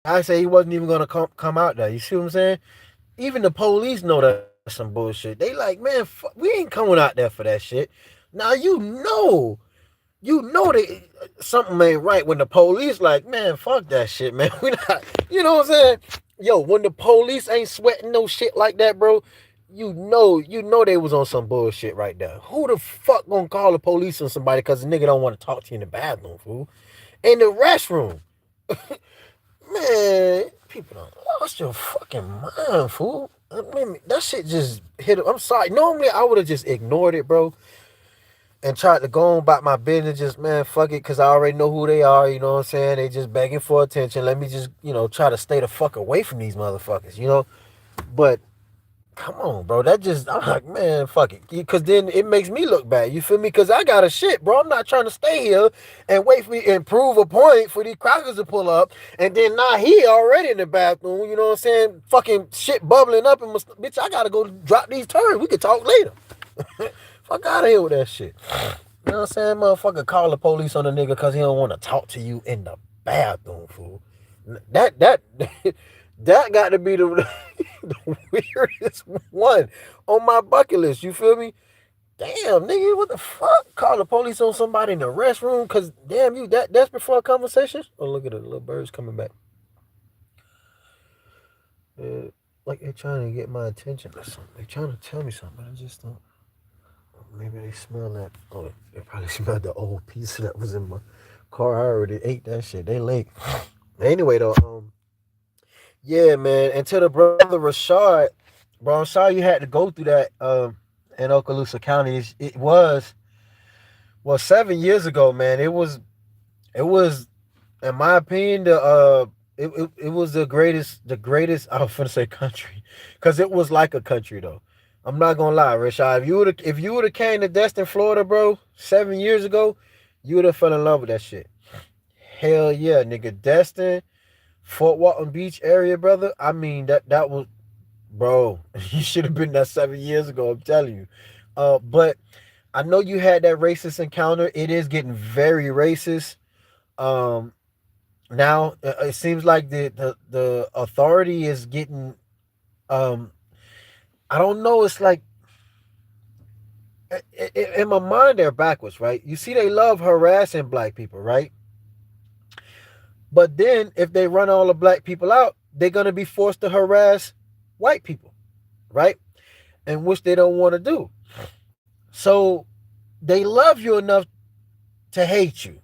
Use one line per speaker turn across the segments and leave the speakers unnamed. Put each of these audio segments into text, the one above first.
I say he wasn't even gonna come out there. You see what I'm saying? Even the police know that's some bullshit. They like, man, we ain't coming out there for that shit. Now you know that something ain't right when the police like, man, fuck that shit, man. We not, you know what I'm saying? Yo, when the police ain't sweating no shit like that, bro, you know they was on some bullshit right there. Who the fuck gonna call the police on somebody because the nigga don't want to talk to you in the bathroom, fool? In the restroom. Man, people done lost your fucking mind, fool. I mean, that shit just hit. I'm sorry. Normally, I would have just ignored it, bro, and tried to go on about my business. Just, man, fuck it, because I already know who they are. You know what I'm saying? They just begging for attention. Let me just, try to stay the fuck away from these motherfuckers, But come on, bro. That just, I'm like, man, fuck it. Because then it makes me look bad. You feel me? Because I got a shit, bro. I'm not trying to stay here and wait for me and prove a point for these crackers to pull up. And then now he already in the bathroom, you know what I'm saying? Fucking shit bubbling up. And bitch, I got to go drop these turns. We can talk later. Fuck out of here with that shit. You know what I'm saying? Motherfucker call the police on a nigga because he don't want to talk to you in the bathroom, fool. That that got to be the weirdest one on my bucket list. You feel me? Damn, nigga, what the fuck? Call the police on somebody in the restroom because damn you that desperate for a conversation? Oh, look at the little birds coming back. Like they trying to get my attention or something. They trying to tell me something, but I just don't. Maybe they smell that. Oh, they probably smelled the old pizza that was in my car. I already ate that shit. They late. Anyway, though, yeah, man. And to the brother Rashad, bro, I'm sorry you had to go through that in Okaloosa County. It was, well, 7 years ago, man. It was, in my opinion, it was the greatest. I was gonna say country, cause it was like a country though. I'm not gonna lie, Rashad. If you would have came to Destin, Florida, bro, 7 years ago, you would have fell in love with that shit. Hell yeah, nigga, Destin, Fort Walton Beach area, brother. I mean that was, bro. You should have been there 7 years ago. I'm telling you. But I know you had that racist encounter. It is getting very racist. Um, Now it seems like the authority is getting. Um, I don't know. It's like in my mind they're backwards, right? You see, they love harassing black people, right? But then if they run all the black people out, they're gonna be forced to harass white people, right? And which they don't want to do. So they love you enough to hate you,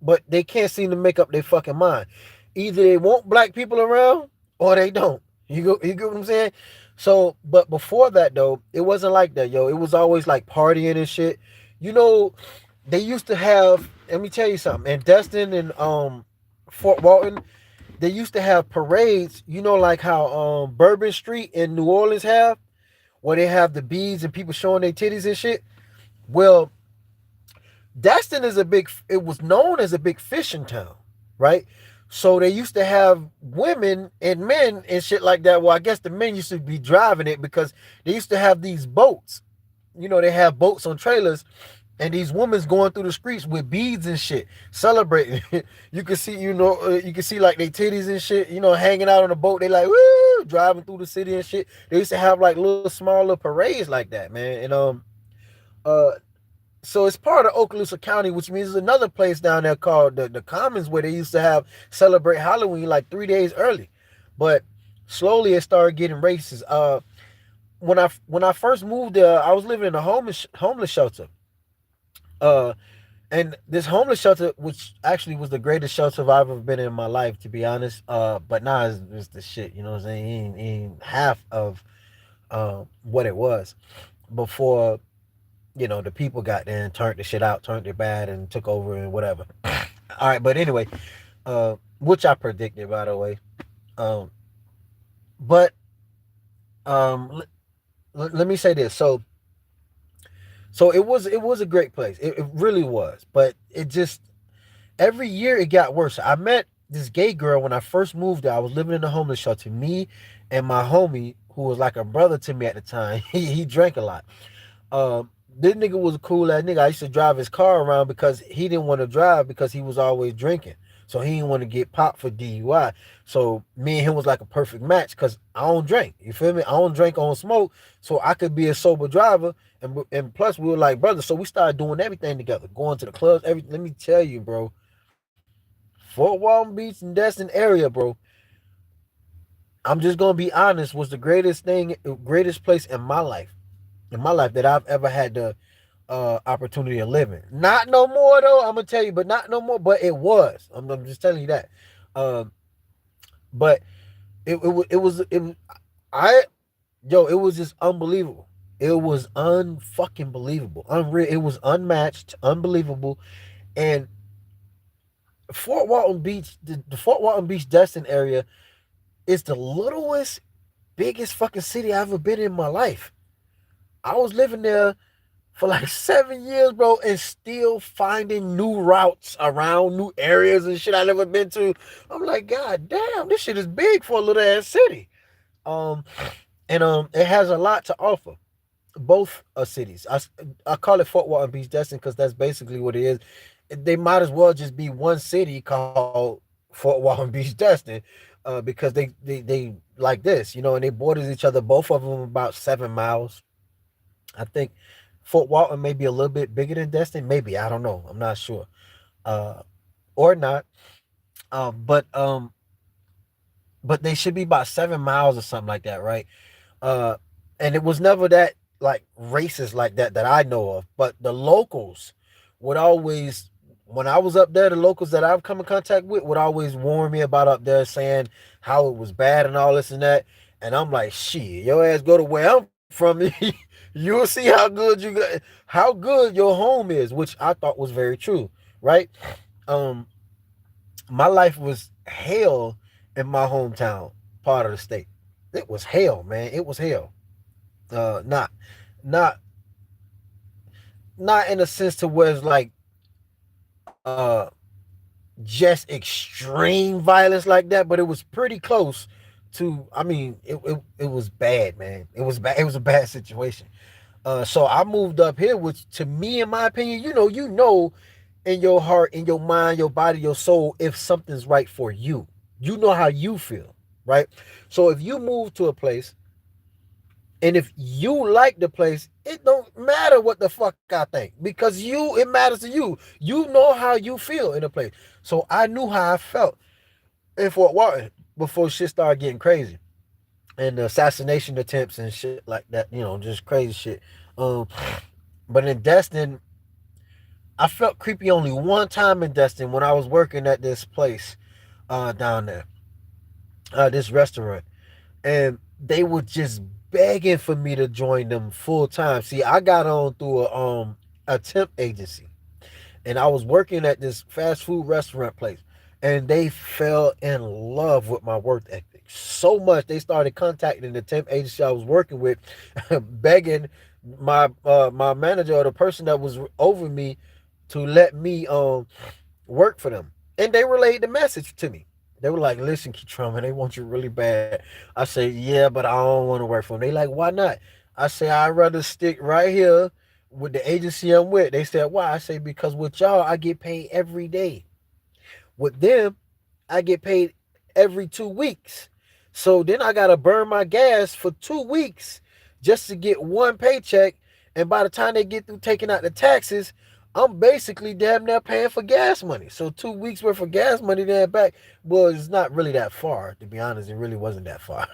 but they can't seem to make up their fucking mind. Either they want black people around or they don't. You get what I'm saying? So, but before that though, it wasn't like that, yo. It was always like partying and shit. You know, they used to have. Let me tell you something. In Destin and Fort Walton, they used to have parades. You know, like how Bourbon Street in New Orleans have, where they have the beads and people showing their titties and shit. Well, Destin is a big. It was known as a big fishing town, right? So they used to have women and men and shit like that. Well, I guess the men used to be driving it because they used to have these boats. You know, they have boats on trailers, and these women's going through the streets with beads and shit, celebrating. You can see, you can see like they titties and shit. Hanging out on the boat. They like woo, driving through the city and shit. They used to have like little smaller parades like that, man. And uh, so it's part of Okaloosa County, which means there's another place down there called the Commons where they used to have celebrate Halloween like 3 days early. But slowly it started getting racist. When I first moved there, I was living in a homeless shelter. Uh, and this homeless shelter, which actually was the greatest shelter I've ever been in my life, to be honest. But now it's the shit. You know what I'm saying? It ain't half of what it was before. The people got there and turned the shit out, turned it bad, and took over and whatever. All right, but anyway, which I predicted, by the way. Um, but let me say this. So it was a great place. It really was, but it just every year it got worse. I met this gay girl when I first moved there. I was living in a homeless shelter. Me and my homie, who was like a brother to me at the time, he drank a lot. This nigga was a cool ass nigga. I used to drive his car around because he didn't want to drive because he was always drinking. So he didn't want to get popped for DUI. So me and him was like a perfect match because I don't drink. You feel me? I don't drink, I don't smoke. So I could be a sober driver. And plus we were like brothers. So we started doing everything together, going to the clubs, everything. Let me tell you, bro. Fort Walton Beach and Destin area, bro. I'm just gonna be honest, was the greatest place in my life that I've ever had the opportunity of living. Not no more though. I'm gonna tell you, but not no more. But it was. I'm just telling you that. Um, but it was I it was just unbelievable. It was unfucking believable, unreal. It was unmatched, unbelievable, and Fort Walton Beach, the Fort Walton Beach Destin area is the littlest, biggest fucking city I've ever been in my life. I was living there for like 7 years, bro, and still finding new routes around new areas and shit I never been to. I'm like, God damn, this shit is big for a little ass city. Um, and it has a lot to offer. Both cities. I call it Fort Walton Beach Destin because that's basically what it is. They might as well just be one city called Fort Walton Beach Destin, because they like this, and they borders each other. Both of them about 7 miles. I think Fort Walton may be a little bit bigger than Destin. Maybe, I don't know. I'm not sure, uh, or not. Um, but um, but they should be about 7 miles or something like that, right? Uh, and it was never that like racist like that I know of. But the locals would always, when I was up there, the locals that I've come in contact with would always warn me about up there, saying how it was bad and all this and that. And I'm like, shit, your ass go to where I'm from, you'll see how good your home is, which I thought was very true, right? Um, my life was hell in my hometown part of the state. It was hell, man. It was hell. Not, not, not in a sense to where it's like, just extreme violence like that, but it was pretty close to. I mean, it was bad, man. It was bad. It was a bad situation. So I moved up here, which to me, in my opinion, in your heart, in your mind, your body, your soul, if something's right for you. You know how you feel, right? So if you move to a place and if you like the place, it don't matter what the fuck I think because it matters to you. You know how you feel in a place. So I knew how I felt in Fort Walton before shit started getting crazy and the assassination attempts and shit like that. Just crazy shit. Um, but in Destin, I felt creepy only one time in Destin when I was working at this place down there, this restaurant, and they were just begging for me to join them full time. See, I got on through a temp agency, and I was working at this fast food restaurant place, and they fell in love with my work ethic so much they started contacting the temp agency I was working with, begging my manager or the person that was over me to let me work for them, and they relayed the message to me. They were like, listen, Ketron, man, they want you really bad. I say, yeah, but I don't want to work for them. They like, why not? I say, I'd rather stick right here with the agency I'm with. They said, why? I say, because with y'all, I get paid every day. With them, I get paid every 2 weeks. So then I got to burn my gas for 2 weeks just to get one paycheck. And by the time they get through taking out the taxes, I'm basically damn near paying for gas money. So 2 weeks worth of gas money there back, well, it's not really that far, to be honest. It really wasn't that far.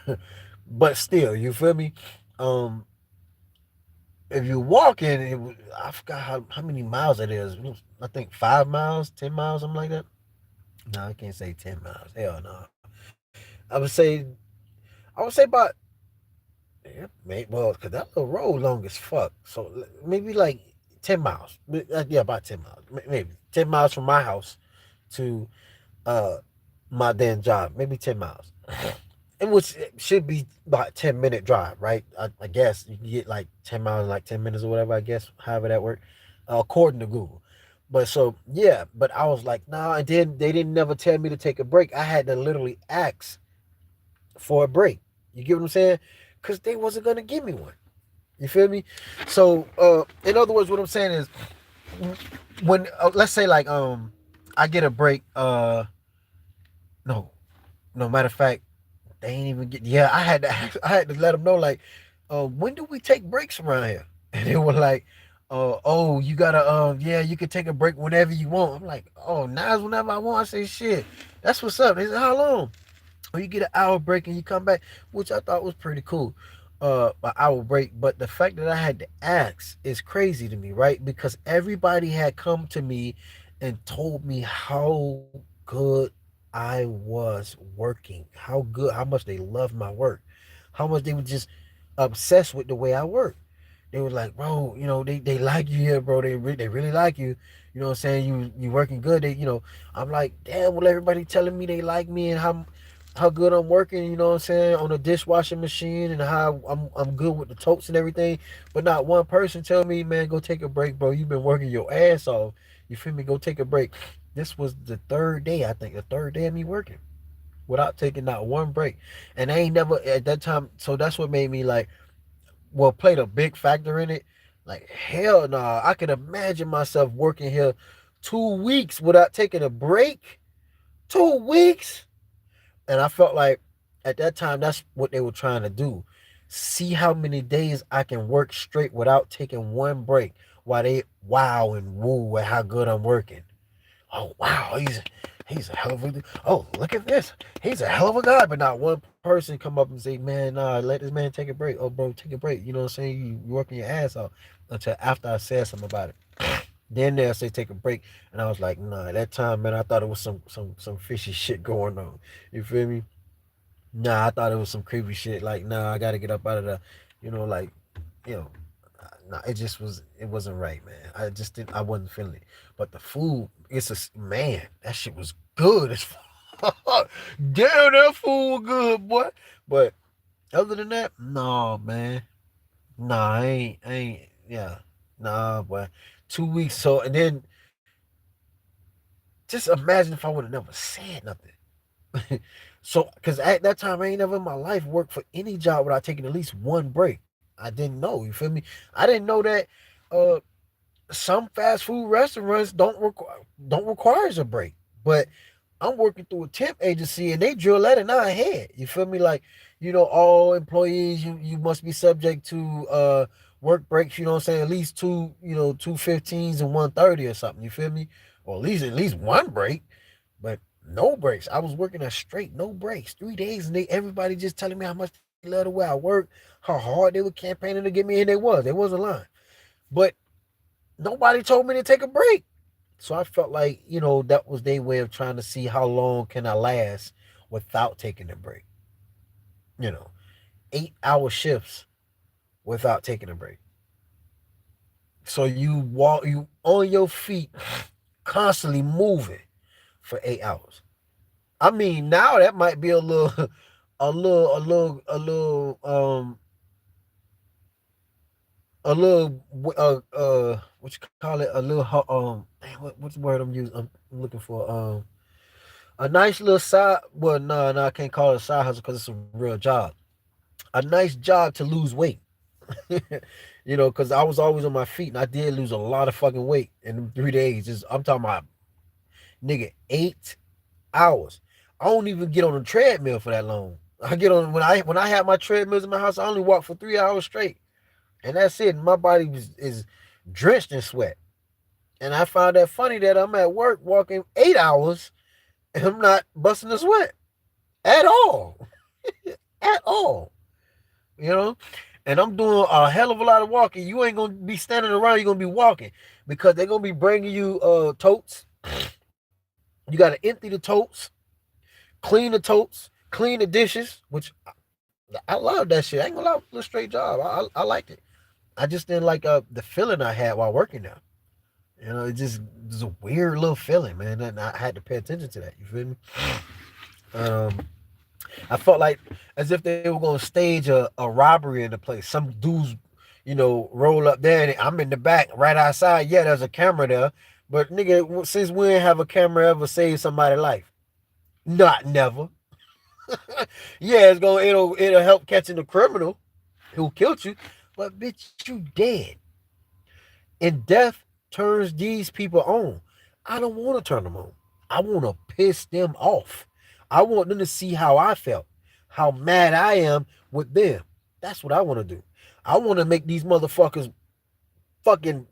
But still, you feel me? Um, if you walk in, I forgot how many miles it is. I think 5 miles, 10 miles, something like that. No, I can't say 10 miles. Hell no. I would say, I would say about, yeah, maybe, well, because that little road long as fuck. So maybe like 10 miles. Yeah, about 10 miles. Maybe 10 miles from my house to uh my damn job. Maybe 10 miles. And which should be about 10-minute drive, right? I guess you can get like 10 miles in like 10 minutes or whatever, I guess, however that worked, according to Google. But so, yeah, but I was like, nah, and then they didn't never tell me to take a break. I had to literally ask for a break. You get what I'm saying? Because they wasn't going to give me one. You feel me? So, in other words, what I'm saying is, when let's say like I get a break. No, no matter of fact, they ain't even get. Yeah, I had to. I had to let them know like, when do we take breaks around here? And they were like, oh, you gotta, yeah, you can take a break whenever you want. I'm like, oh, now's whenever I want. I say, shit, that's what's up. They said, how long? Or you get an hour break and you come back, which I thought was pretty cool. An hour break. But the fact that I had to ask is crazy to me, right? Because everybody had come to me and told me how good I was working, how good, how much they loved my work, how much they were just obsessed with the way I work. They were like, bro, they like you here, bro. They really like you. You know what I'm saying? You working good. I'm like, damn, well, everybody telling me they like me and how good I'm working, you know what I'm saying, on a dishwashing machine and how I'm good with the totes and everything. But not one person tell me, man, go take a break, bro. You've been working your ass off. You feel me? Go take a break. This was the third day, I think, the third day of me working without taking not one break. And I ain't never at that time, so that's what made me like, well, played a big factor in it. Like, hell nah, I could imagine myself working here 2 weeks without taking a break. 2 weeks? And I felt like at that time, that's what they were trying to do. See how many days I can work straight without taking one break while they wow and woo at how good I'm working. Oh wow, he's a hell of a, oh, look at this. He's a hell of a guy. But not one person come up and say, man, nah, let this man take a break. Oh bro, take a break. You know what I'm saying? You working your ass off until after I said something about it. Then they'll say take a break. And I was like, nah, that time, man, I thought it was some fishy shit going on. You feel me? Nah, I thought it was some creepy shit. Like, nah, I gotta get up out of the, like, you know, nah, it wasn't right, man. I just didn't, I wasn't feeling it. But the food, man, that shit was good as fuck. Damn, that food was good, boy. But other than that, no, man. Nah, yeah. Nah, boy. 2 weeks. So, and then just imagine if I would have never said nothing. So, because at that time, I ain't never in my life worked for any job without taking at least one break. I didn't know. You feel me? I didn't know that uh, some fast food restaurants don't requires a break. But I'm working through a temp agency and they drill that in our head. You feel me? Like, all employees, you must be subject to work breaks, you know what I'm saying? At least two 15s and 1:30 or something. You feel me? Or at least one break. But no breaks. I was working a straight, no breaks, 3 days, and everybody just telling me how much they love the way I work, how hard they were campaigning to get me in. They wasn't lying. But nobody told me to take a break. So I felt like, that was their way of trying to see how long can I last without taking a break. You know, 8-hour shifts without taking a break. So you on your feet, constantly moving for 8 hours. I mean, now that might be a little, a little, what you call it? A little, what's the word I'm using? I'm looking for, a nice little side. Well, no, I can't call it a side hustle because it's a real job. A nice job to lose weight. Because I was always on my feet and I did lose a lot of fucking weight in them 3 days. I'm talking about, nigga, 8 hours. I don't even get on a treadmill for that long. I get on when I have my treadmills in my house. I only walk for 3 hours straight, and that's it. My body is drenched in sweat, and I found that funny that I'm at work walking 8 hours and I'm not busting a sweat at all, at all. You know, and I'm doing a hell of a lot of walking. You ain't gonna be standing around. You're gonna be walking because they're gonna be bringing you totes. You gotta empty the totes, clean the totes, clean the dishes, which I love that shit. I ain't gonna lie, it was a straight job. I liked it. I just didn't like the feeling I had while working there. It was a weird little feeling, man, and I had to pay attention to that. You feel me? Um, I felt like as if they were gonna stage a robbery in the place. Some dudes, roll up there, and I'm in the back, right outside. Yeah, there's a camera there, but nigga, since when have a camera ever saved somebody's life? Not never. Yeah, it'll help catching the criminal who killed you, but bitch, you dead. And death turns these people on. I don't want to turn them on. I want to piss them off. I want them to see how I felt, how mad I am with them. That's what I want to do. I want to make these motherfuckers fucking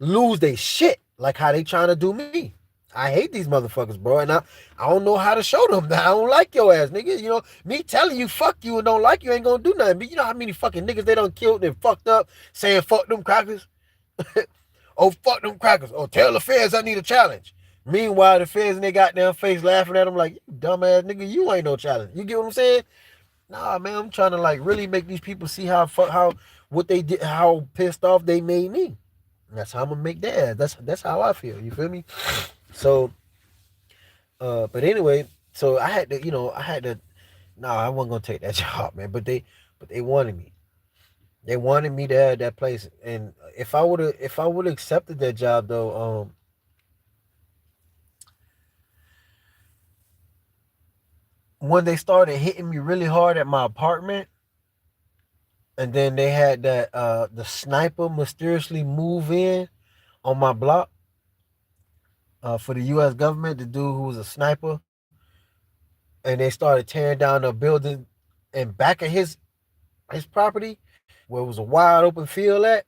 lose their shit like how they trying to do me. I hate these motherfuckers, bro, and I don't know how to show them that I don't like your ass, nigga. You know, me telling you fuck you and don't like you ain't gonna do nothing. But you know how many fucking niggas they done killed and fucked up saying fuck them crackers? Oh, fuck them crackers. Oh, tell the feds I need a challenge. Meanwhile, the feds in their goddamn face laughing at them like, you dumbass nigga, you ain't no challenge. You get what I'm saying? Nah, man, I'm trying to like really make these people see how what they did, how pissed off they made me. That's how I'm gonna make their ass. That's how I feel. You feel me? So, but anyway, so I had to, I had to. No, I wasn't gonna take that job, man. But they wanted me. They wanted me to have that place, and if I would have accepted that job though, when they started hitting me really hard at my apartment, and then they had that the sniper mysteriously move in on my block for the U.S. government, the dude who was a sniper, and they started tearing down the building in back of his property where it was a wide open field at,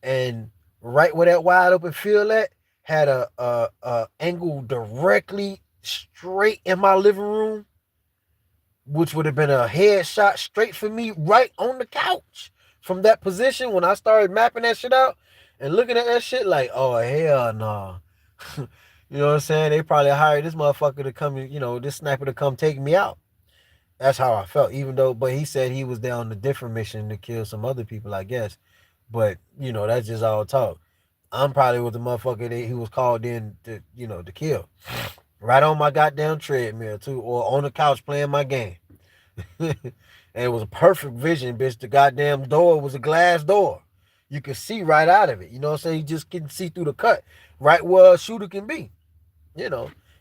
and right where that wide open field at had a angle directly straight in my living room, which would have been a headshot straight for me right on the couch from that position. When I started mapping that shit out and looking at that shit like, oh hell no. You know what I'm saying? They probably hired this motherfucker to come, this sniper to come take me out. That's how I felt. Even though, but he said he was there on a different mission to kill some other people, I guess. But that's just all talk. I'm probably with the motherfucker that he was called in to kill. Right on my goddamn treadmill too, or on the couch playing my game. And it was a perfect vision, bitch. The goddamn door was a glass door. You could see right out of it. You know what I'm saying? You just can see through the cut, right where a shooter can be. It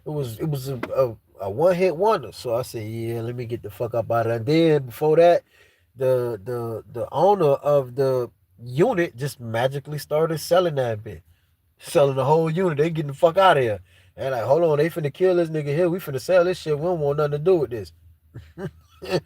was a one hit wonder. So I said, yeah, let me get the fuck up out of there. And then before that, the owner of the unit just magically started selling that bit, selling the whole unit. They getting the fuck out of here. And like, hold on, they finna kill this nigga here. We finna sell this shit. We don't want nothing to do with this. And,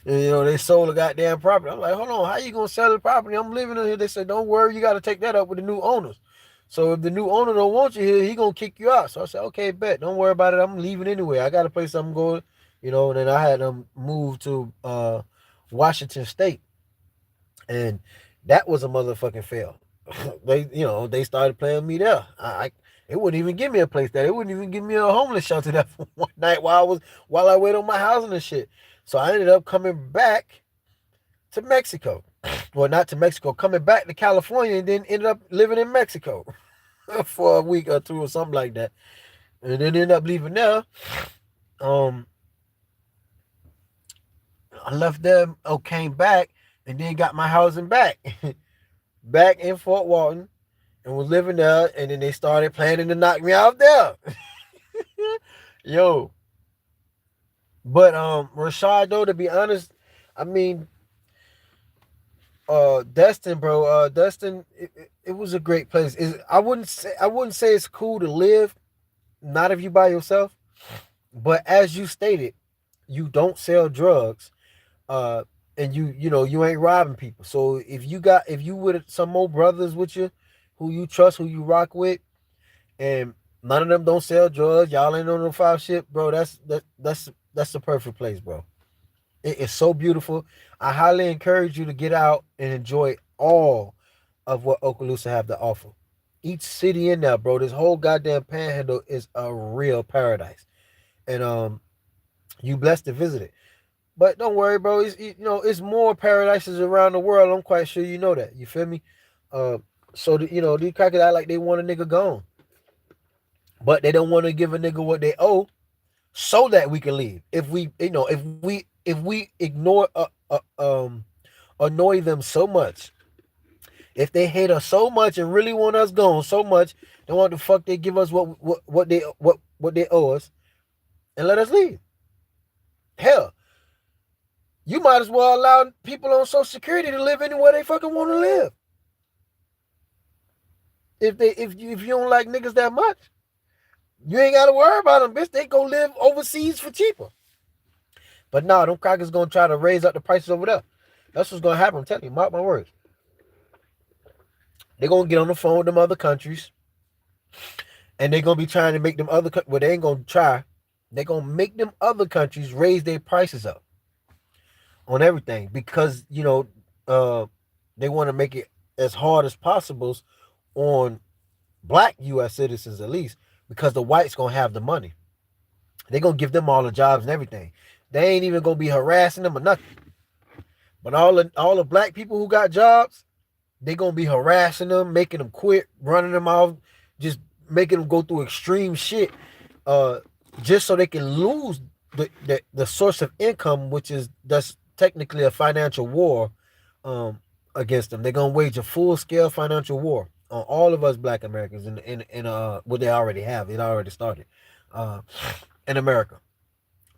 they sold the goddamn property. I'm like, hold on, how you gonna sell the property? I'm living in here. They said, don't worry, you gotta take that up with the new owners. So if the new owner don't want you here, he gonna kick you out. So I said, okay, bet. Don't worry about it. I'm leaving anyway. I got a place I'm going. And then I had them move to Washington State. And that was a motherfucking fail. They started playing me there. It wouldn't even give me a place there. It wouldn't even give me a homeless shelter there for one night while I waited on my housing and shit. So I ended up coming back to Mexico. Well, not to Mexico, coming back to California, and then ended up living in Mexico for a week or two or something like that. And then ended up leaving there. I left there, came back, and then got my housing back. Back in Fort Walton, and was living there, and then they started planning to knock me out there. Yo. But Rashad, though, to be honest, I mean, Destin, bro, Destin, it was a great place. I wouldn't say it's cool to live, not if you by yourself, but as you stated, you don't sell drugs, and you ain't robbing people. So if you with some more brothers with you, who you trust, who you rock with, and none of them don't sell drugs, y'all ain't on no foul shit, bro. That's the perfect place, bro. It is so beautiful. I highly encourage you to get out and enjoy all of what Okaloosa have to offer. Each city in there, bro. This whole goddamn panhandle is a real paradise, and you blessed to visit it. But don't worry, bro. It's more paradises around the world. I'm quite sure you know that. You feel me? So these crackers act like they want a nigga gone, but they don't want to give a nigga what they owe, so that we can leave. If we ignore annoy them so much, if they hate us so much and really want us gone so much, they want the fuck they give us what they owe us, and let us leave. Hell, you might as well allow people on Social Security to live anywhere they fucking want to live. If you don't like niggas that much, You ain't got to worry about them, bitch. They go live overseas for cheaper. But no, them crackers gonna try to raise up the prices over there. That's what's gonna happen. I'm telling you, mark my words. They're gonna get on the phone with them other countries, and they're gonna be trying to make them other. Well, they ain't gonna try. They're gonna make them other countries raise their prices up on everything because they want to make it as hard as possible on black U.S. citizens at least because the whites gonna have the money. They're gonna give them all the jobs and everything. They ain't even gonna be harassing them or nothing. But all the black people who got jobs, they gonna be harassing them, making them quit, running them off, just making them go through extreme shit, uh, just so they can lose the source of income, which is that's technically a financial war, against them. They're gonna wage a full scale financial war on all of us Black Americans in what they already have. It already started, uh, in America,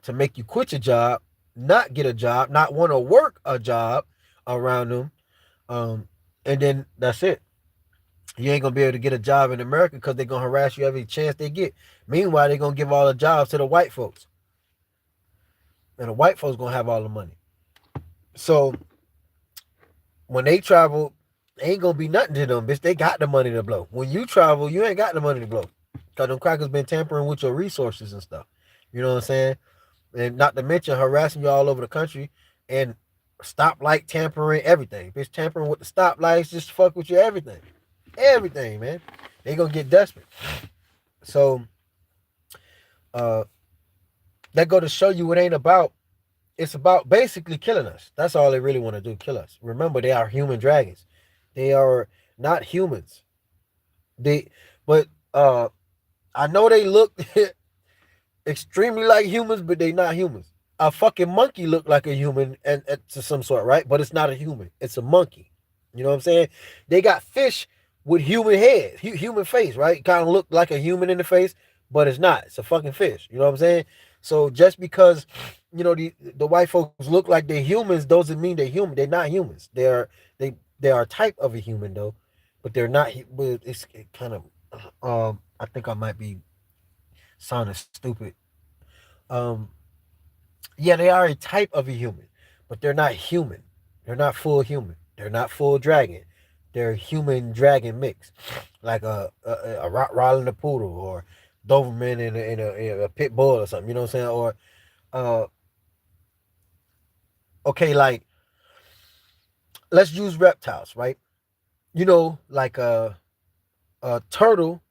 to make you quit your job, not get a job, not want to work a job around them, and then that's it. You ain't gonna be able to get a job in America because they're gonna harass you every chance they get. Meanwhile, they're gonna give all the jobs to the white folks, and the white folks gonna have all the money. So when they travel, ain't gonna be nothing to them, bitch. They got the money to blow. When you travel, you ain't got the money to blow because them crackers been tampering with your resources and stuff. You know what I'm saying? And not to mention harassing you all over the country and stoplight tampering, everything. Bitch, tampering with the stoplights, just fuck with you, everything. Everything, man. They gonna get desperate. So uh that go to show you it ain't about, it's about basically killing us. That's all they really want to do, kill us. Remember, they are human dragons. They are not humans. They but I know they look extremely like humans, but they not humans. A fucking monkey look like a human and to some sort, right? But it's not a human. It's a monkey. You know what I'm saying? They got fish with human head, human face, right? Kind of look like a human in the face, but it's not. It's a fucking fish. You know what I'm saying? So just because the white folks look like they're humans doesn't mean they're human. They're not humans. They are a type of a human though, but they're not. But it's kind of I think I might be sounding stupid. Um, yeah, they are a type of a human, but they're not human. They're not full human. They're not full dragon. They're human dragon mix, like a Rottweiler and a poodle, or Doberman and a pit bull or something. You know what I'm saying? Or uh, okay, like let's use reptiles, right? Like a turtle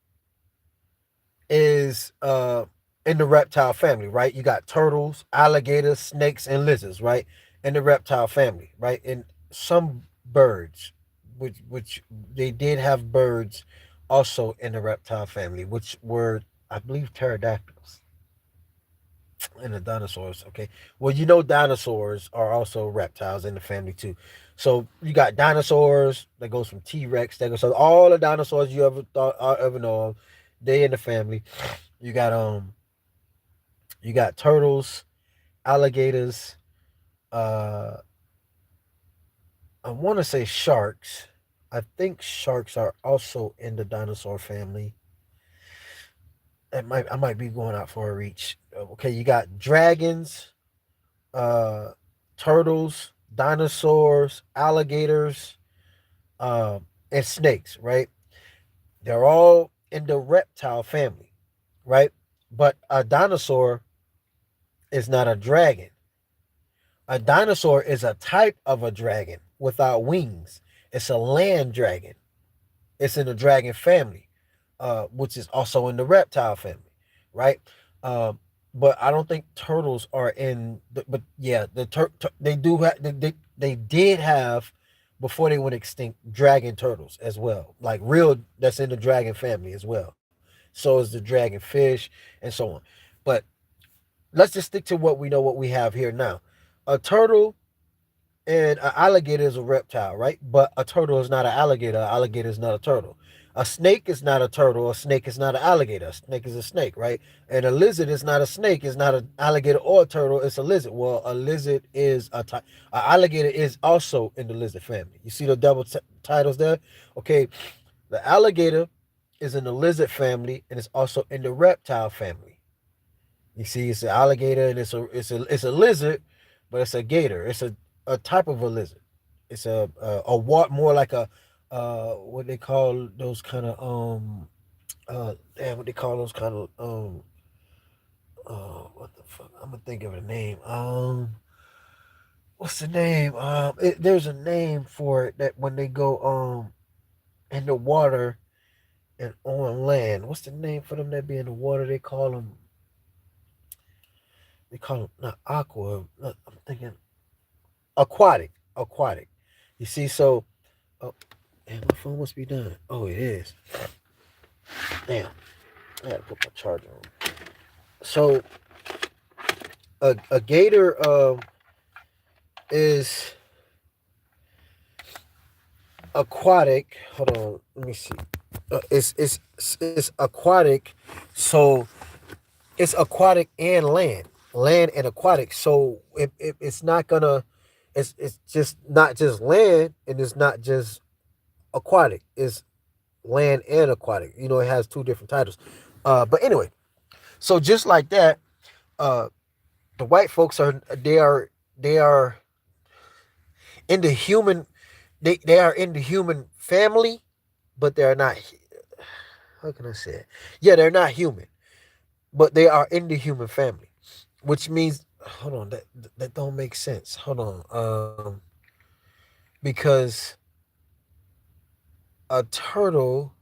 is in the reptile family, right? You got turtles, alligators, snakes, and lizards, right? In the reptile family, right? And some birds, which they did have birds also in the reptile family, which were, I believe, pterodactyls and the dinosaurs. Okay, well, dinosaurs are also reptiles in the family too. So you got dinosaurs that goes from T-Rex, that goes, so all the dinosaurs you ever know of, they in the family. You got turtles, alligators, uh I want to say sharks. I think sharks are also in the dinosaur family. I might be going out for a reach. Okay, you got dragons, uh turtles, dinosaurs, alligators, and snakes, right? They're all in the reptile family, right? But a dinosaur is not a dragon. A dinosaur is a type of a dragon without wings. It's a land dragon. It's in the dragon family, which is also in the reptile family, right? Um, but I don't think turtles are in. But yeah, they do have. They did have, before they went extinct, dragon turtles as well, like real, that's in the dragon family as well. So is the dragon fish and so on. But let's just stick to what we know, what we have here now. A turtle and an alligator is a reptile, right? But a turtle is not an alligator. An alligator is not a turtle. A snake is not a turtle. A snake is not an alligator. A snake is a snake, right? And a lizard is not a snake. It's not an alligator or a turtle. It's a lizard. Well, a lizard is a type. An alligator is also in the lizard family. You see the double titles there? Okay, the alligator is in the lizard family and it's also in the reptile family. You see, it's an alligator and it's a lizard, but it's a gator. It's a type of a lizard. It's a what more like a what they call those kind of what they call those kind of what the fuck? I'm gonna think of a name. What's the name? There's a name for it that when they go in the water and on land. What's the name for them that be in the water? They call them not aqua. I'm thinking aquatic. Aquatic. You see, so oh, damn, my phone must be done. Oh, it is. Damn, I gotta put my charger on. So a gator is aquatic. Hold on, let me see. It's aquatic, so it's aquatic and land and aquatic. So it's not gonna. It's just not just land, and it's not just aquatic. It's land and aquatic. It has two different titles. But anyway, so just like that, uh, the white folks they are in the human they are in the human family, but they're not. How can I say it? Yeah, they're not human, but they are in the human family, which means hold on, that don't make sense. Hold on, because a turtle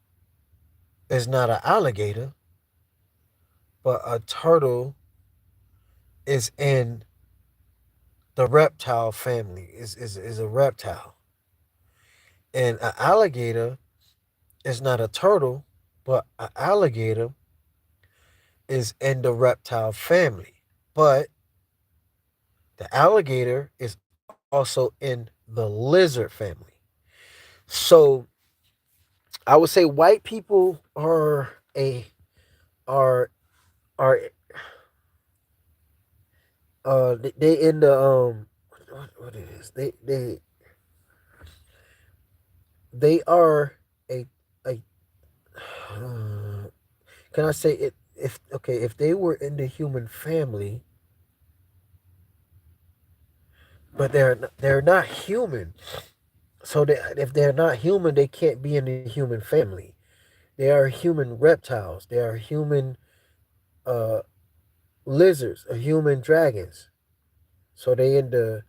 is not an alligator, but a turtle is in the reptile family. Is a reptile, and an alligator is not a turtle, but an alligator is in the reptile family. But the alligator is also in the lizard family. So I would say white people are are they in the what it is they are a can I say it if okay if they were in the human family but they're not human. So if they're not human, they can't be in the human family. They are human reptiles. They are human uh, lizards, human dragons. So they in the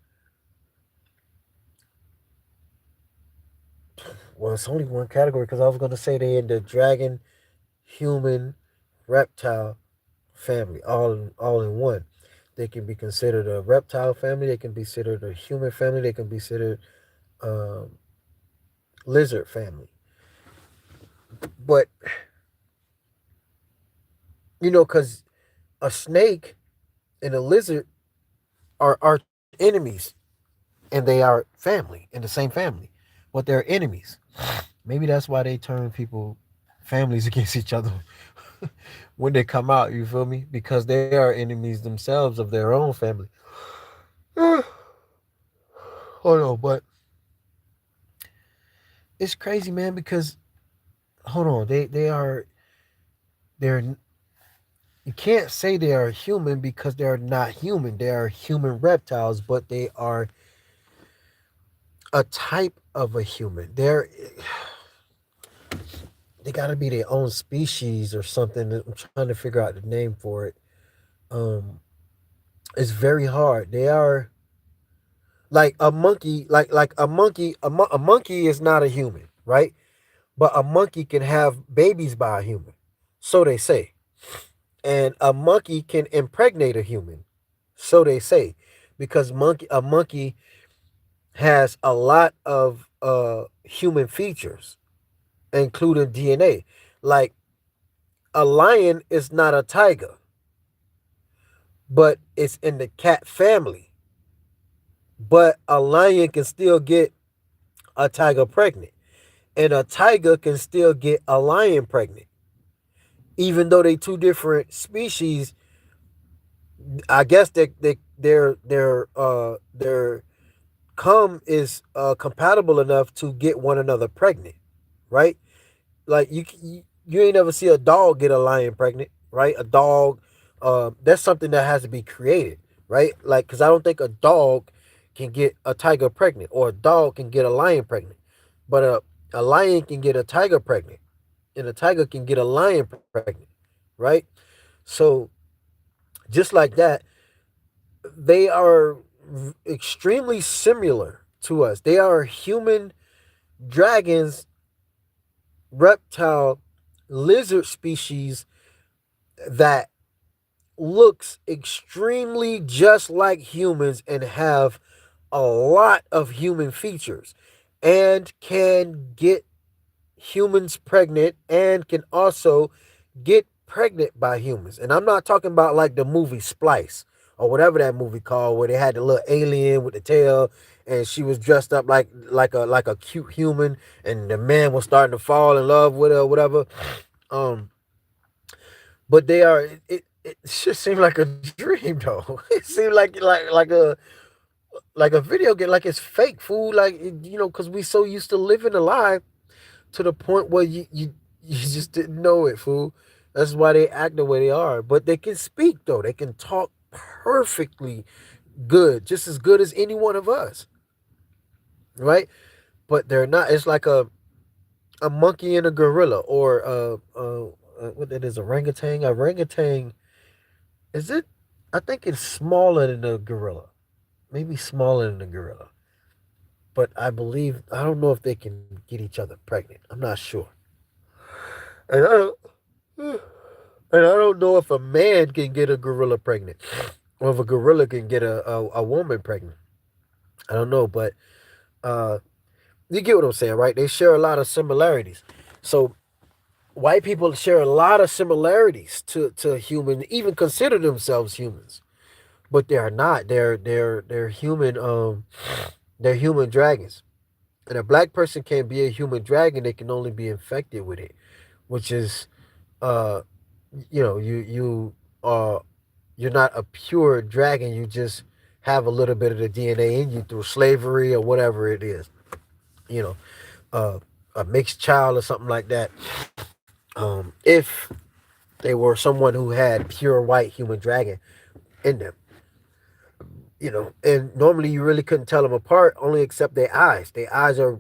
well, it's only one category because I was gonna say they in the dragon, human, reptile family, all in one. They can be considered a reptile family. They can be considered a human family. They can be considered um, lizard family. But because a snake and a lizard are arch enemies, and they are family in the same family, but they're enemies. Maybe that's why they turn people families against each other when they come out. You feel me? Because they are enemies themselves of their own family. Hold on, but it's crazy, man. Because hold on, they're you can't say they are human because they're not human. They are human reptiles, but they are a type of a human. They got to be their own species or something. I'm trying to figure out the name for it. Um, it's very hard. They are like a monkey, like a monkey. A monkey is not a human, right? But a monkey can have babies by a human, so they say. And a monkey can impregnate a human, so they say, because a monkey has a lot of human features, including DNA. Like a lion is not a tiger, but it's in the cat family. But a lion can still get a tiger pregnant, and a tiger can still get a lion pregnant. Even though they two different species, I guess their cum is compatible enough to get one another pregnant, right? Like You ain't never see a dog get a lion pregnant, right? A dog, that's something that has to be created, right? Like, because I don't think a dog can get a tiger pregnant, or a dog can get a lion pregnant, but a lion can get a tiger pregnant, and a tiger can get a lion pregnant, right? So just like that, they are extremely similar to us. They are human dragons, reptile, lizard species that looks extremely just like humans and have a lot of human features and can get humans pregnant and can also get pregnant by humans. And I'm not talking about like the movie Splice or whatever that movie called, where they had the little alien with the tail and she was dressed up like a cute human, and the man was starting to fall in love with her or whatever. Um but they are it just seemed like a dream though. It seemed like a video game, like it's fake food, because we so used to living a lie to the point where you just didn't know it, fool. That's why they act the way they are. But they can speak though. They can talk perfectly good, just as good as any one of us, right? But they're not. It's like a monkey and a gorilla, or what that is, orangutan. Orangutan, is it? I think it's smaller than a gorilla, maybe smaller than a gorilla. But I don't know if they can get each other pregnant. I'm not sure. And I don't, and I don't know if a man can get a gorilla pregnant, or if a gorilla can get a woman pregnant. I don't know, but uh, you get what I'm saying, right? They share a lot of similarities. So white people share a lot of similarities to human, even consider themselves humans, but they are not. They're human. They're human dragons. And a black person can't be a human dragon. They can only be infected with it, which is uh uh you're not a pure dragon. You just have a little bit of the DNA in you through slavery or whatever it is. You know, uh, a mixed child or something like that. If they were someone who had pure white human dragon in them, and normally you really couldn't tell them apart, only except their eyes. Their eyes are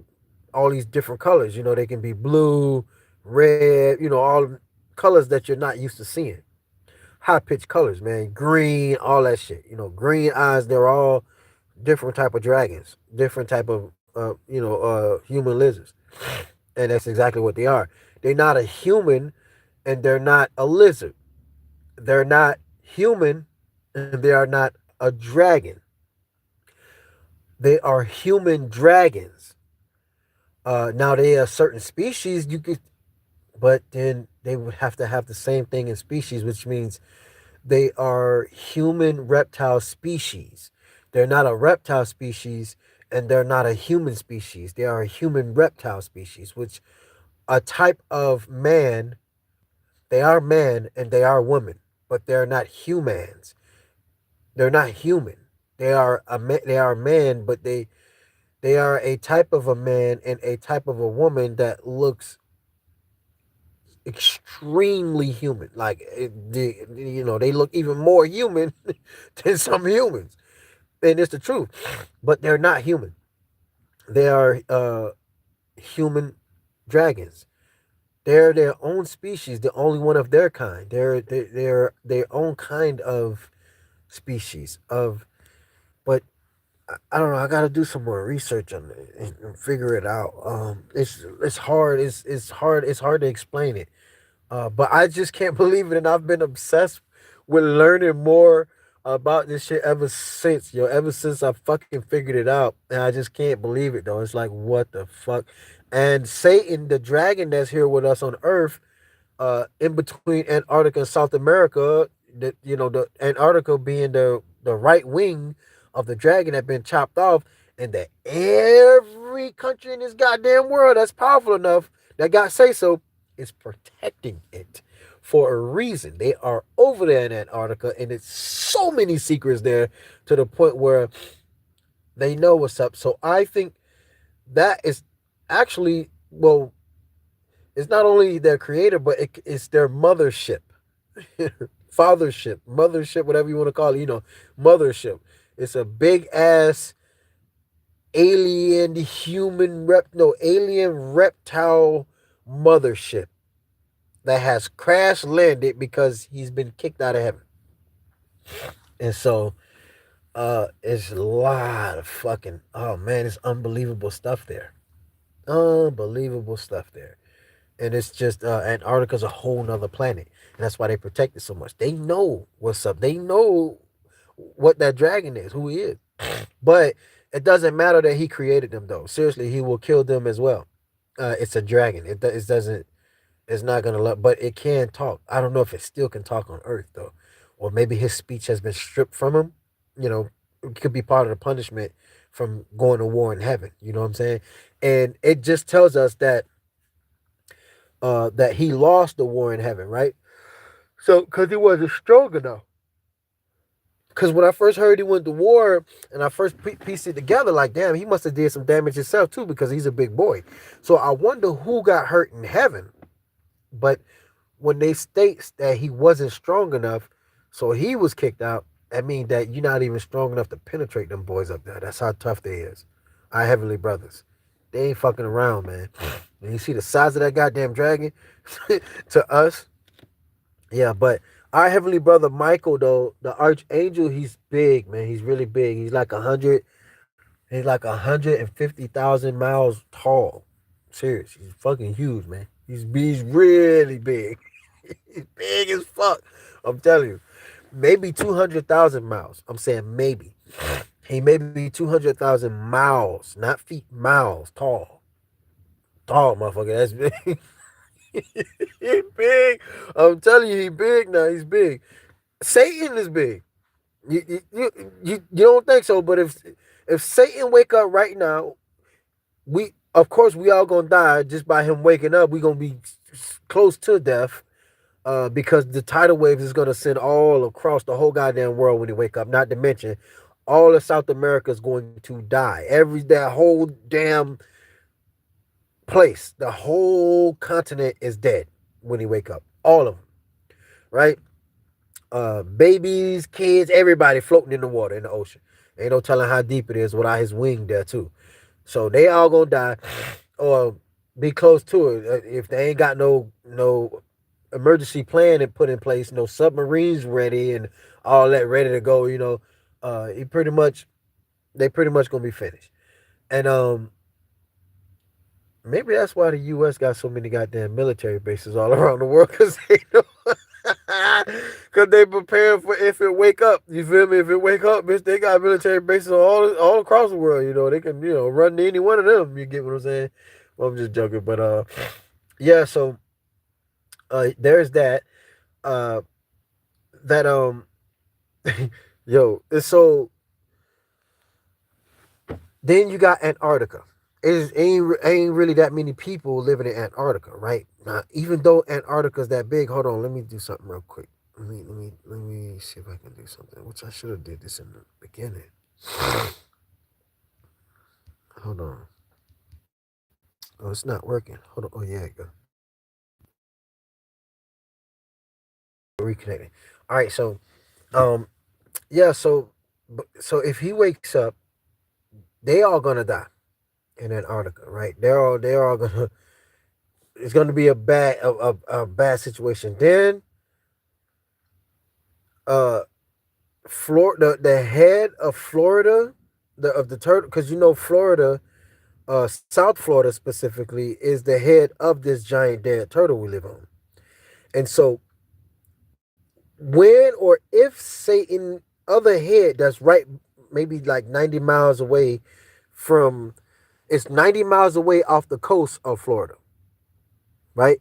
all these different colors. They can be blue, red, all colors that you're not used to seeing. High pitched colors, man. Green, all that shit. Green eyes. They're all different type of dragons, different type of human lizards, and that's exactly what they are. They're not a human, and they're not a lizard. They're not human, and they are not a dragon. They are human dragons. Now they are certain species. But then they would have to have the same thing in species, which means they are human reptile species. They're not a reptile species, and they're not a human species. They are a human reptile species, which a type of man. They are man and they are woman, but they're not humans. They're not human. They are man, but they are a type of a man and a type of a woman that looks extremely human. Like they look even more human than some humans, and it's the truth. But they're not human. They are human dragons. They're their own species, the only one of their kind. They're their own kind of species of. But I don't know. I got to do some more research on it and figure it out. It's hard. It's hard to explain it. But I just can't believe it, and I've been obsessed with learning more about this shit ever since, yo. Ever since I fucking figured it out, and I just can't believe it though. It's like, what the fuck? And Satan, the dragon that's here with us on Earth, in between Antarctica and South America, the Antarctica being the right wing of the dragon that been chopped off, and that every country in this goddamn world that's powerful enough that got say so is protecting it for a reason. They are over there in Antarctica, and it's so many secrets there to the point where they know what's up. So I think that is actually, well, It's not only their creator, but it's their mothership, fathership, mothership, whatever you want to call it. Mothership. It's a big ass alien human rep no alien reptile mothership that has crash landed because he's been kicked out of heaven. And so it's a lot of fucking, oh man, it's unbelievable stuff there. Unbelievable stuff there. And it's just Antarctica's a whole nother planet. And that's why they protect it so much. They know what's up. They know what that dragon is, who he is. But it doesn't matter that he created them though. Seriously, he will kill them as well. It's a dragon. It doesn't. It's not gonna let, but it can talk. I don't know if it still can talk on Earth though, or maybe his speech has been stripped from him. You know, it could be part of the punishment from going to war in heaven. You know what I'm saying? And it just tells us that he lost the war in heaven, right? So, because he wasn't strong enough. Because when I first heard he went to war and I first pieced it together, like, damn, he must have did some damage himself too because he's a big boy. So I wonder who got hurt in heaven. But when they states that he wasn't strong enough, so he was kicked out, that means that you're not even strong enough to penetrate them boys up there. That's how tough they is. Our heavenly brothers. They ain't fucking around, man. And you see the size of that goddamn dragon to us. Yeah, but our heavenly brother Michael, though, the archangel, he's big, man. He's really big. He's like 150,000 miles tall. Serious. He's fucking huge, man. He's really big. He's big as fuck. I'm telling you. Maybe 200,000 miles. I'm saying maybe. He may be 200,000 miles, not feet, miles tall. Tall, motherfucker. That's big. He big. I'm telling you, he big now. He's big. Satan is big. You don't think so, but if Satan wake up right now, we of course we all gonna die just by him waking up. We gonna be close to death, because the tidal waves is gonna send all across the whole goddamn world when he wake up. Not to mention, all of South America is going to die. That whole damn place, the whole continent is dead when he wake up. All of them, right? Babies, kids, everybody floating in the water in the ocean. Ain't no telling how deep it is without his wing there too. So they all gonna die or be close to it if they ain't got no emergency plan and put in place, no submarines ready and all that ready to go. They pretty much gonna be finished. And maybe that's why the U.S. got so many goddamn military bases all around the world, because they know. Cause they prepare for if it wake up. You feel me? If it wake up, bitch, they got military bases all across the world. They can run to any one of them. You get what I'm saying? Well, I'm just joking, but yeah. So there's that. Uh, that yo. So then you got Antarctica. It ain't really that many people living in Antarctica, right? Now, even though Antarctica's that big, hold on, let me do something real quick. Let me see if I can do something. Which I should have did this in the beginning. Hold on. Oh, it's not working. Hold on. Oh yeah, it go. Reconnecting. All right, so yeah, so if he wakes up, they all gonna die in Antarctica, right? They're all gonna. It's gonna be a bad situation. Then, uh, Florida, the head of Florida, of the turtle, because Florida, South Florida specifically, is the head of this giant dead turtle we live on, and so when or if Satan other head that's right maybe like 90 miles away from it's 90 miles away off the coast of Florida, right?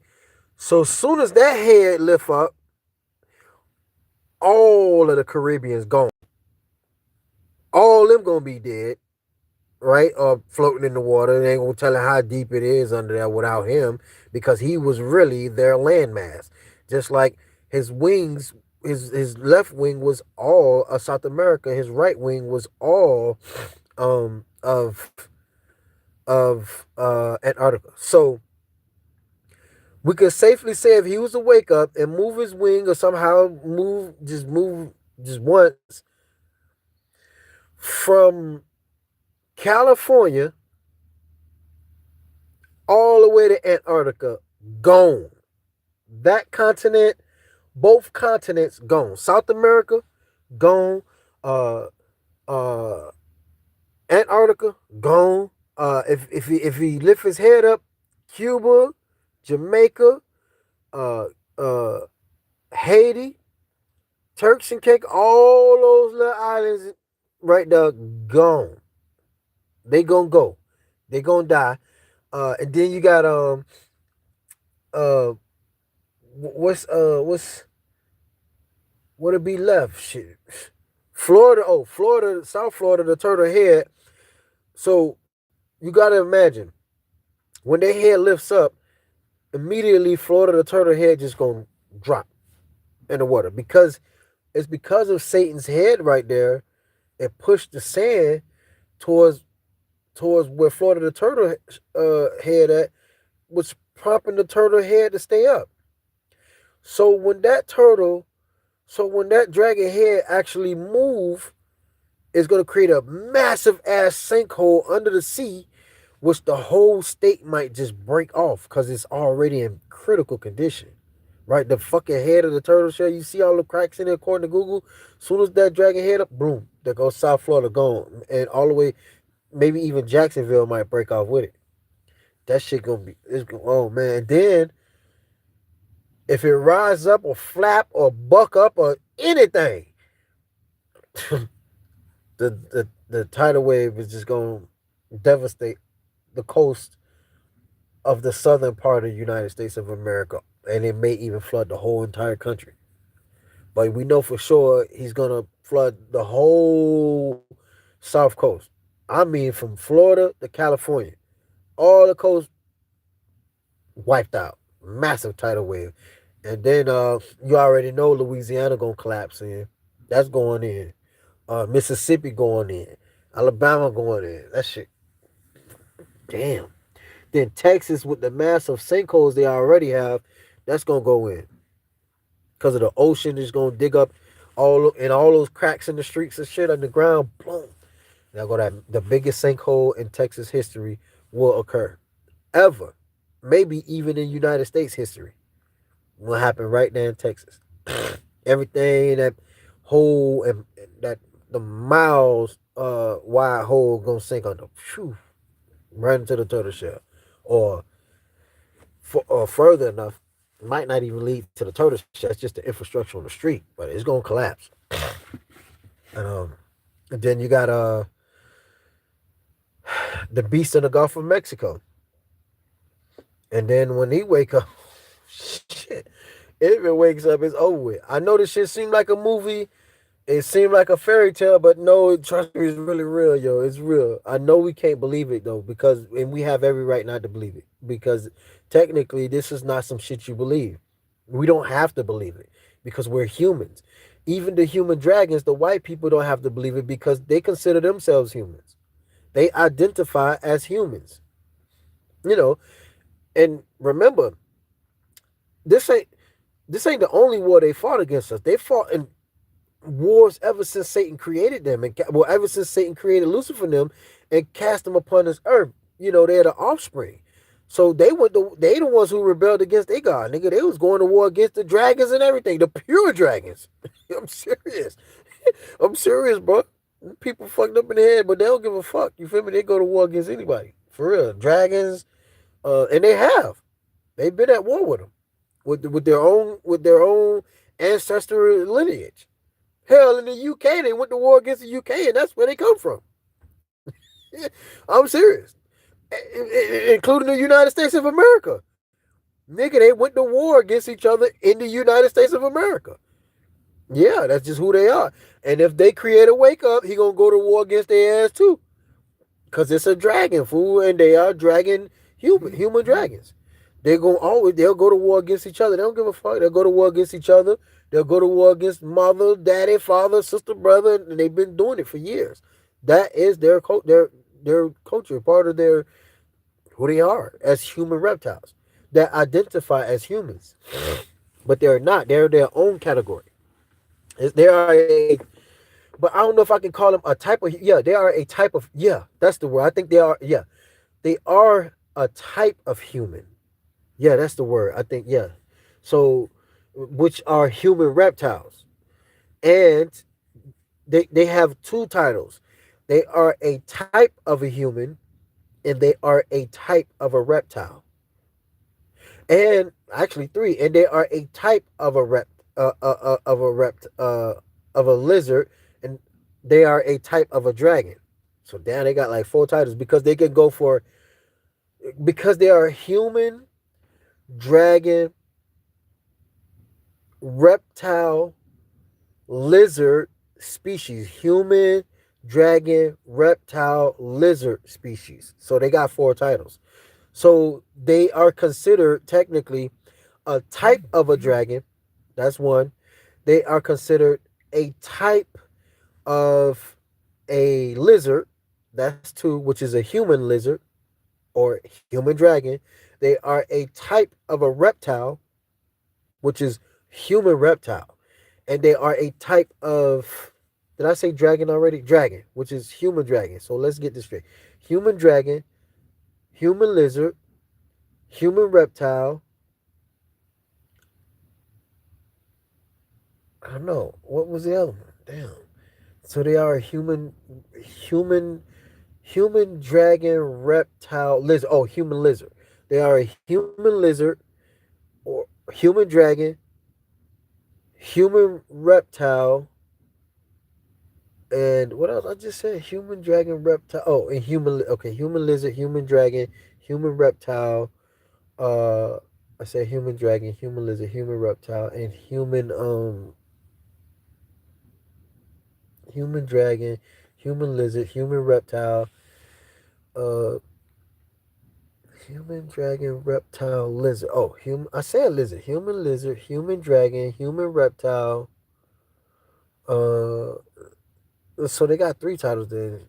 So as soon as that head lift up, all of the Caribbean's gone. All of them gonna be dead, right? Or floating in the water. They ain't gonna tell how deep it is under there without him, because he was really their landmass. Just like his wings, his left wing was all of South America. His right wing was all of Antarctica. So We could safely say if he was to wake up and move his wing or somehow move just once from California all the way to Antarctica, gone. That continent, both continents gone. South America, gone. Uh, uh, Antarctica, gone. If he lift his head up, Cuba, Jamaica, uh, uh, Haiti, Turks and Caicos, all those little islands right there, gone. They gonna go. They gonna die. And then you got uh what's what'll be left? Shit. Florida, Florida, South Florida, the turtle head. So you gotta imagine when their head lifts up, immediately Florida the turtle head just gonna drop in the water because it's because of Satan's head right there. It pushed the sand towards where Florida the turtle head at, was prompting the turtle head to stay up. So when that turtle, so when that dragon head actually move, it's gonna create a massive ass sinkhole under the sea, which the whole state might just break off because it's already in critical condition. Right, the fucking head of the turtle shell. You see all the cracks in it according to Google. As soon as that dragon head up, boom, there goes South Florida gone, and all the way, maybe even Jacksonville might break off with it. That shit gonna be, oh man. And then if it rise up or flap or buck up or anything, the tidal wave is just gonna devastate the coast of the southern part of the United States of America, and it may even flood the whole entire country. But we know for sure he's gonna flood the whole South Coast. I mean, from Florida to California, all the coast wiped out. Massive tidal wave, and then you already know Louisiana gonna collapse in. That's going in. Mississippi going in. Alabama going in. That shit. Damn. Then Texas with the massive sinkholes they already have, that's gonna go in because of the ocean is gonna dig up all those cracks in the streets and shit underground. Boom. Now go that the biggest sinkhole in Texas history will occur ever, maybe even in United States history. Will happen right there in Texas. Everything that hole and that the miles wide hole gonna sink under. Phew, right into the turtle shell, or further enough, might not even lead to the turtle shell. It's just the infrastructure on the street, but it's gonna collapse. And then you got the beast in the Gulf of Mexico, and then when he wake up, shit, if it wakes up, it's over with. I know this shit seemed like a movie. It seemed like a fairy tale, but no, trust me, it's really real, yo. It's real. I know we can't believe it though, and we have every right not to believe it, because technically this is not some shit you believe. We don't have to believe it because we're humans. Even the human dragons, the white people don't have to believe it because they consider themselves humans. They identify as humans. You know, and remember, this ain't the only war they fought against us. They fought in wars ever since Satan created them, and ever since Satan created Lucifer and them and cast them upon this earth. You know, they're the offspring. So they the ones who rebelled against their God, nigga. They was going to war against the dragons and everything, the pure dragons. I'm serious. I'm serious, bro. People fucked up in the head, but they don't give a fuck. You feel me? They go to war against anybody. For real. Dragons, and they have. They've been at war with them. With their own ancestral lineage. Hell, in the UK, they went to war against the UK, and that's where they come from. I'm serious. Including the United States of America. Nigga, they went to war against each other in the United States of America. Yeah, that's just who they are. And if they create a wake up, he gonna go to war against their ass too. Cause it's a dragon, fool, and they are human dragons. They'll go to war against each other. They don't give a fuck. They'll go to war against each other. They'll go to war against mother, daddy, father, sister, brother, and they've been doing it for years. That is their culture, part of their who they are as human reptiles. that identify as humans, but they're not. They're their own category. They are a, but I don't know if I can call them a type of. Yeah, they are a type of. Yeah, that's the word. I think they are. Yeah, they are a type of human. Yeah, that's the word. I think. Yeah, so which are human reptiles, and they have two titles. They are a type of a human, and they are a type of a reptile, and actually three, and they are a type of a of a lizard, and they are a type of a dragon. So damn, they got like four titles because they can go for because they are human, dragon, reptile, lizard species. Human, dragon, reptile, lizard species. So they got four titles. So they are considered technically a type of a dragon. That's one. They are considered a type of a lizard. That's two, which is a human lizard or human dragon. They are a type of a reptile, which is human reptile. And they are a type of, did I say dragon already? Dragon, which is human dragon. So let's get this straight. Human dragon, human lizard, human reptile. I don't know. What was the other one? Damn. So they are human, human dragon, reptile, lizard. Oh, human lizard. They are a human lizard or human dragon, human reptile, and what else? I just said human dragon, reptile. Oh, and human. Okay, human lizard, human dragon, human reptile. Uh, I said human dragon, human lizard, human reptile, and human dragon, human lizard, human reptile. Uh, Human dragon, reptile, lizard. Oh, human. I said lizard. Human lizard, human dragon, human reptile. Uh, so they got three titles there.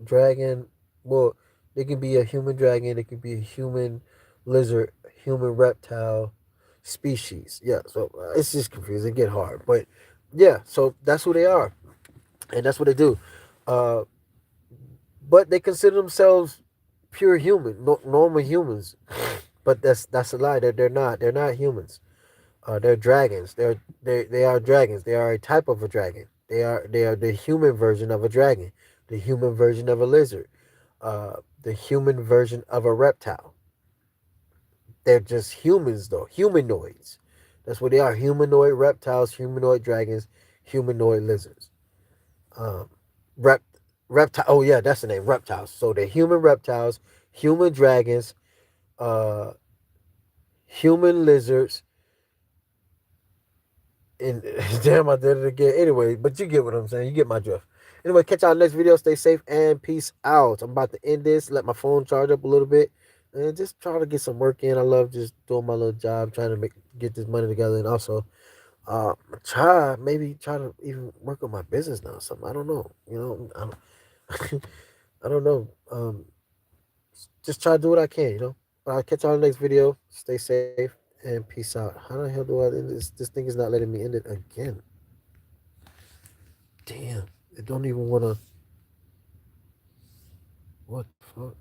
Dragon. Well, they can be a human dragon. It could be a human lizard, human reptile species. Yeah. So it's just confusing. It get hard, but yeah. So that's who they are, and that's what they do. Uh, but they consider themselves pure human, normal humans. But that's a lie. They're not. They're not humans. They're dragons. They are dragons. They are a type of a dragon. They are the human version of a dragon, the human version of a lizard, the human version of a reptile. They're just humans though, humanoids. That's what they are: humanoid reptiles, humanoid dragons, humanoid lizards. Um, rep reptile. Oh yeah, that's the name. Reptiles. So they're human reptiles, human dragons, uh, human lizards, and damn, I did it again. Anyway, but you get what I'm saying. You get my drift. Anyway, catch y'all next video. Stay safe and peace out. I'm about to end this. Let my phone charge up a little bit, and just try to get some work in. I love just doing my little job, trying to get this money together, and also try to even work on my business now. Or something I don't know. I don't know. Just try to do what I can. But I'll catch y'all in the next video. Stay safe and peace out. How the hell do I end this? This thing is not letting me end it again. Damn. It don't even want to. What the fuck?